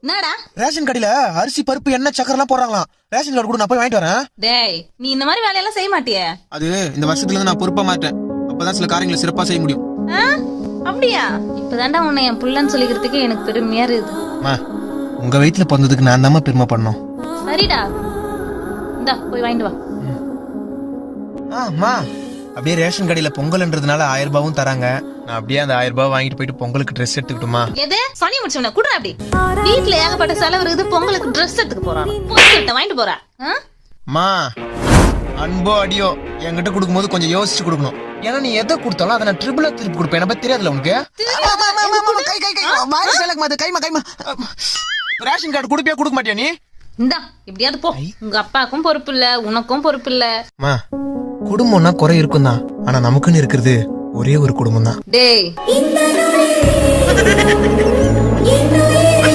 என்னடா ரேஷன் கடையில அரிசி பருப்பு எண்ணெய் சக்கரை எல்லாம் போடுறாங்களாம். ரேஷன் கார்டு கூட நான் போய் வாங்கிட்டு வரேன். டேய் நீ இந்த மாதிரி வேலையெல்லாம் செய்ய மாட்டியே. அது இந்த வருஷத்துல இருந்து நான் பொறுப்பா மாட்டேன். அப்பதான் சில காரியங்களை சிறப்பா செய்ய முடியும். அப்படியா? இப்பதான்டா உன்னை என் புள்ளன்னு சொல்லிக்கிறதுக்கு எனக்கு பெருமையா இருக்குது. உங்க வயித்துல பிறந்ததுக்கு நான் தான் பெருமை பண்ணோம். சரிடா, இந்தா போய் வாங்கிட்டு வா. அம்மா அப்படியே ரேஷன் கடையில பொங்கல்ன்றதுனால 1000 ரூபாயும் தராங்க. நான் அப்படியே அந்த 1000 ரூபாய் வாங்கிட்டு போயிட்டு பொங்கலுக்கு ட்ரெஸ் எடுத்துக்கிட்டுமா? எது சனி முடிச்சவன குடுற அப்படி. வீட்டுல ஏகப்பட்ட செலவு இருக்குது, பொங்கலுக்கு ட்ரெஸ் எடுத்துக்க போறான். பொங்கல் வாங்கிட்டு போறா. மா அன்போ அடியோ என்கிட்ட கொடுக்கும்போது கொஞ்சம் யோசிச்சு கொடுக்கணும். ஏன்னா நீ எதை கொடுத்தாலும் அதை நான் ட்ரிபிளா திருப்பி கொடுப்பேன். என்ன பத்தி தெரியாதுல உனக்கு? ரேஷன் கார்டு கொடுப்பியா கொடுக்க மாட்டியா நீ? இந்தா இப்படியாவது போ. உங்க அப்பாக்கும் பொறுப்பு இல்ல, உனக்கும் பொறுப்பு இல்ல. குடும்பம்னா குறை இருக்கும் தான், ஆனா நமக்குன்னு இருக்கிறது ஒரே ஒரு குடும்பம் தான். டேய்